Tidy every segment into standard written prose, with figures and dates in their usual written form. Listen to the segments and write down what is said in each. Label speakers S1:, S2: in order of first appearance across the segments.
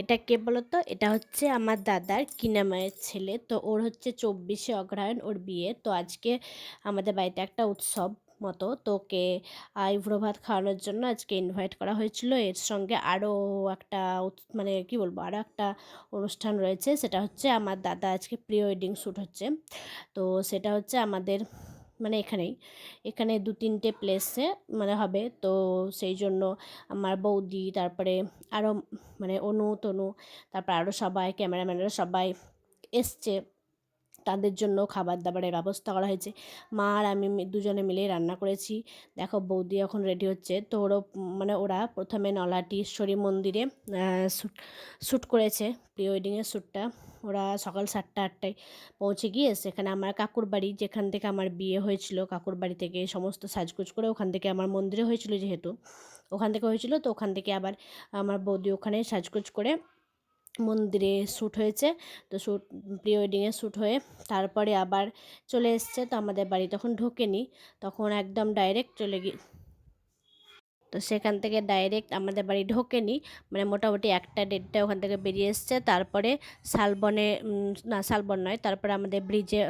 S1: এটা কে বলো তো? এটা হচ্ছে আমার দাদার কিনামায়ের ছেলে। তো ওর হচ্ছে ২৪শে অগ্রহায়ণ ওর বিয়ে। তো আজকে আমাদের বাড়িতে একটা উৎসব মতো। তো ওকে আইবুড়ো ভাত খাওয়ানোর জন্য আজকে ইনভাইট করা হয়েছিল। এর সঙ্গে আরও একটা মানে কি বলবো, আরও একটা অনুষ্ঠান রয়েছে। সেটা হচ্ছে আমার দাদা আজকে প্রি ওয়েডিং শ্যুট হচ্ছে। তো সেটা হচ্ছে আমাদের মানে এখানে ২-৩টে প্লেসে মানে হবে। তো সেই জন্য আমার বৌদি, তারপরে আরও মানে অনু, তনু, তারপর আরও সবাই ক্যামেরাম্যানরা সবাই এসছে। তাদের জন্য খাবার-দাবারের ব্যবস্থা করা হয়েছে। মা আর আমি দুজনে মিলেই রান্না করেছি। দেখো বৌদি এখন রেডি হচ্ছে। তো মানে ওরা ১ম এ নলাটিশ্বরী মন্দিরে শ্যুট করেছে প্রি ওয়েডিংয়ের শ্যুটটা। ওরা সকাল ৭টা-৮টায় পৌঁছে গিয়ে সেখানে আমার কাকুর বাড়ি, যেখান থেকে আমার বিয়ে হয়েছিল, কাকুর বাড়ি থেকে সমস্ত সাজগোজ করে ওখান থেকে আমার মন্দিরে হয়েছিল যেহেতু, ওখান থেকে হয়েছিল। তো ওখান থেকে আবার আমার বৌদি ওখানে সাজগোজ করে মন্দিরে শ্যুট হয়েছে। তো প্রি ওয়েডিংয়ে শ্যুট হয়ে তারপরে আবার চলে এসছে। তো আমাদের বাড়ি তখন ঢোকেনি, তখন একদম ডাইরেক্ট তো সেখান থেকে ডাইরেক্ট আমাদের বাড়ি ঢোকেনি, মানে মোটামুটি ১টা-১:৩০ ওখান থেকে বেরিয়ে এসছে। তারপরে শালবনে না শালবন নয়, তারপরে আমাদের ব্রিজে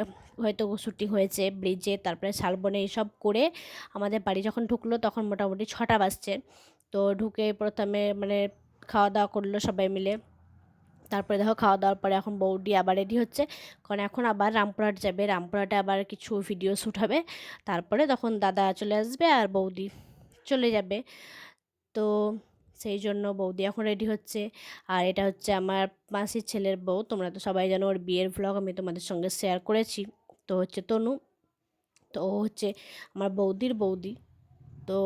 S1: হয়তো শুটিং হয়েছে ব্রিজে, তারপরে শালবনে এইসব করে আমাদের বাড়ি যখন ঢুকলো তখন মোটামুটি ৬টা বাজছে। তো ঢুকে প্রথমে মানে খাওয়া দাওয়া করলো সবাই মিলে। তারপরে দেখো খাওয়া দাওয়ার পরে এখন বৌদি আবার রেডি হচ্ছে, কারণ এখন আবার রামপুরহাট যাবে। রামপুরহাটে আবার কিছু ভিডিও শ্যুট হবে। তারপরে তখন দাদা চলে আসবে আর বৌদি চলে যাবে। তো সেই জন্য বৌদি এখন রেডি হচ্ছে। আর এটা হচ্ছে আমার মাসির ছেলের বউ। তোমরা তো সবাই জানো, ওর বিয়ের ভ্লগ আমি তোমাদের সঙ্গে শেয়ার করেছি। তো হচ্ছে তনু। তো ও হচ্ছে আমার বৌদির বৌদি। তো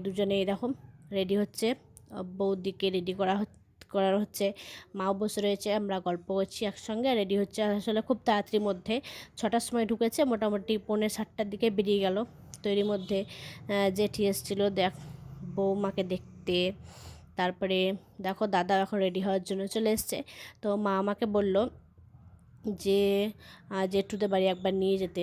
S1: দুজনে এরকম রেডি হচ্ছে। বৌদিকে রেডি করার হচ্ছে। মাও বসে রয়েছে, আমরা গল্প করছি একসঙ্গে, রেডি হচ্ছে। আসলে খুব তাড়াতাড়ির মধ্যে ৬টার সময় ঢুকেছে, মোটামুটি ৬:45টার দিকে বেরিয়ে গেল। তো এরই মধ্যে জেঠি এসেছিলো বৌমাকে দেখতে। তারপরে দেখো দাদা এখন রেডি হওয়ার জন্য চলে এসছে। তো মা আমাকে বলল যে জেঠুদের বাড়ি একবার নিয়ে যেতে,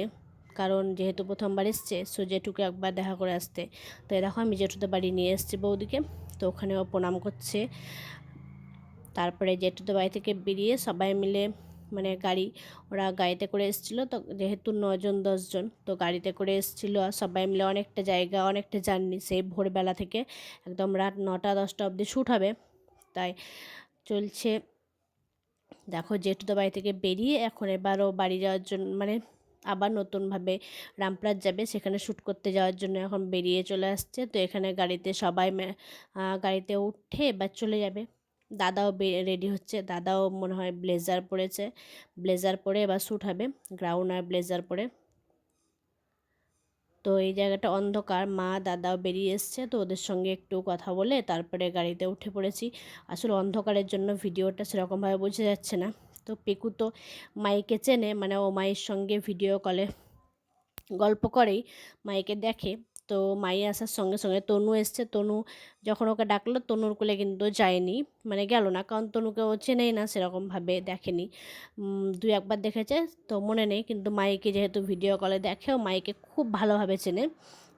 S1: কারণ যেহেতু প্রথমবার এসছে, সো জেঠুকে একবার দেখা করে আসতে। তো দেখো আমি জেঠুদের বাড়ি নিয়ে এসেছি বৌদিকে। তো ওখানেও প্রণাম করছে। তারপরে জেঠুদের বাড়ি থেকে বেরিয়ে সবাই মিলে মানে ওরা গাড়িতে করে এসেছিলো। তো যেহেতু 9জন 10জন, তো গাড়িতে করে এসেছিলো আর সবাই মিলে অনেকটা জায়গা, অনেকটা জার্নি, সেই ভোরবেলা থেকে একদম রাত 9টা-10টা অবধি শ্যুট হবে। তাই চলছে। দেখো জেঠুদের বাড়ি থেকে বেরিয়ে এখন এবারও বাড়ি যাওয়ার জন্য মানে আবার নতুনভাবে রামপুরহাট যাবে, সেখানে শ্যুট করতে যাওয়ার জন্য এখন বেরিয়ে চলে আসছে। তো এখানে গাড়িতে সবাই গাড়িতে উঠে এবার চলে যাবে। দাদাও রেডি হচ্ছে। দাদাও মনে হয় ব্লেজার পরেছে, ব্লেজার পরে এবার শ্যুট হবে, গ্রাউন আর ব্লেজার পরে। তো এই জায়গাটা অন্ধকার, মা দাদাও বেরিয়ে এসছে। তো ওদের সঙ্গে একটু কথা বলে তারপরে গাড়িতে উঠে পড়েছি। আসলে অন্ধকারের জন্য ভিডিওটা সেরকমভাবে বোঝা যাচ্ছে না। তো পিকু তো মাইকে চেনে, মানে ও মায়ের সঙ্গে ভিডিও কলে গল্প করেই, মাইকে দেখে। তো মাই আসার সঙ্গে সঙ্গে তনু এসছে। তনু যখন ওকে ডাকলো, তনুর কোলে কিন্তু যায়নি, মানে গেল না, কারণ তনুকে ও চেনেই না, সেরকমভাবে দেখেনি। 2-1বার দেখেছে, তো মনে নেই। কিন্তু মাইকে যেহেতু ভিডিও কলে দেখে, ও মাইকে খুব ভালোভাবে চেনে।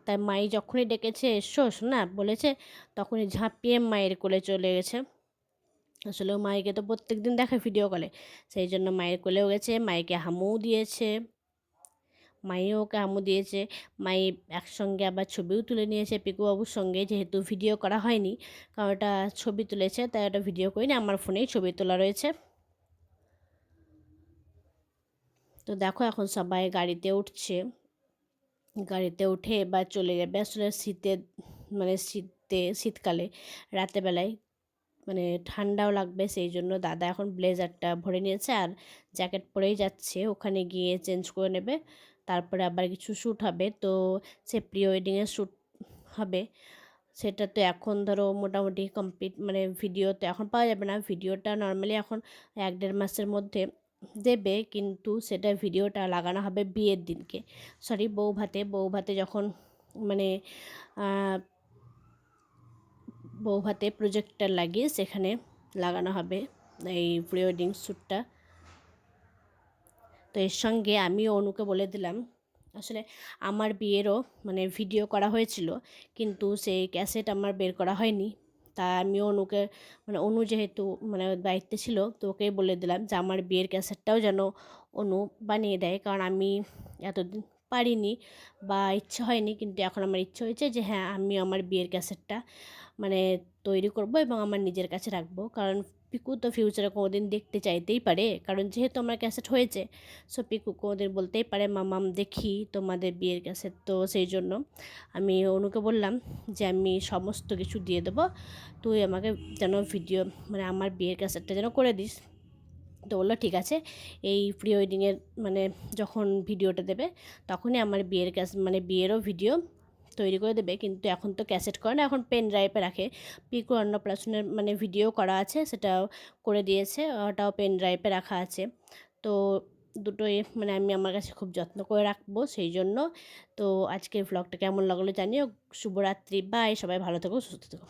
S1: তাই মাই যখনই ডেকেছে এসো শোনা বলেছে, তখনই ঝাঁপিয়ে মায়ের কোলে চলে গেছে। আসলে ও মাইকে তো প্রত্যেক দিন দেখে ভিডিও কলে, সেই জন্য মায়ের কোলেও গেছে, মাইকে হামুও দিয়েছে। মাইও ওকে আম্মু দিয়েছে। মাই একসঙ্গে আবার ছবিও তুলে নিয়েছে পিকুবাবুর সঙ্গে, যেহেতু ভিডিও করা হয়নি, কারণ ওটা ছবি তুলেছে, তাই ওটা ভিডিও করিনি, আমার ফোনেই ছবি তোলা রয়েছে। তো দেখো এখন সবাই গাড়িতে উঠছে। গাড়িতে উঠে এবার চলে যাবে। আসলে শীতকালে রাতেবেলায় মানে ঠান্ডাও লাগবে, সেই জন্য দাদা এখন ব্লেজারটা ভরে নিয়েছে আর জ্যাকেট পরেই যাচ্ছে। ওখানে গিয়ে চেঞ্জ করে নেবে, তারপরে আবার কিছু শ্যুট হবে। তো সে প্রি ওয়েডিংয়ের শ্যুট হবে, সেটা তো এখন ধরো মোটামুটি কমপ্লিট, মানে ভিডিও তো এখন পাওয়া যাবে না। ভিডিওটা নর্মালি এখন 1-1.5 মাসের মধ্যে দেবে, কিন্তু সেটা ভিডিওটা লাগানো হবে বিয়ের দিনকে, সরি বউ ভাতে যখন মানে বৌভাতে প্রজেক্টর লাগিয়ে সেখানে লাগানো হবে এই প্রি ওয়েডিং শ্যুটটা। তো এর সঙ্গে আমিও অনুকে বলে দিলাম, আসলে আমার বিয়েরও মানে ভিডিও করা হয়েছিল, কিন্তু সেই ক্যাসেট আমার বের করা হয়নি। তা আমি অনুকে মানে অনু যেহেতু মানে দায়িত্বে ছিল তো ওকেই বলে দিলাম যে আমার বিয়ের ক্যাসেটটাও যেন অনু বানিয়ে দেয়, কারণ আমি এতদিন পারিনি বা ইচ্ছে হয়নি, কিন্তু এখন আমার ইচ্ছে হয়েছে যে হ্যাঁ আমি আমার বিয়ের ক্যাসেটটা মানে তৈরি করব এবং আমার নিজের কাছে রাখবো। কারণ পিকু তো ফিউচারে কোনোদিন দেখতে চাইতেই পারে, কারণ যেহেতু আমার ক্যাসেট হয়েছে, সো পিকু কোনোদিন বলতেই পারে মামাম দেখি তোমাদের বিয়ের ক্যাসেট। তো সেই জন্য আমি অনুকে বললাম যে আমি সমস্ত কিছু দিয়ে দেবো, তুই আমাকে যেন ভিডিও মানে আমার বিয়ের ক্যাসেটটা যেন করে দিস। তো বললো ঠিক আছে, এই প্রি ওয়েডিংয়ের মানে যখন ভিডিওটা দেবে তখনই আমার বিয়ের মানে বিয়েরও ভিডিও তৈরি করে দেবে, কিন্তু এখন তো ক্যাসেট করে না, এখন পেন ড্রাইভে রাখে। পিকু অন্নপ্রাশনের মানে ভিডিও করা আছে, সেটাও করে দিয়েছে, ওটাও পেন ড্রাইভে রাখা আছে। তো দুটোই মানে আমি আমার কাছে খুব যত্ন করে রাখবো সেই জন্য। তো আজকের ভ্লগটা কেমন লাগলো জানিও। শুভরাত্রি, বাই, সবাই ভালো থেকো, সুস্থ থেকো।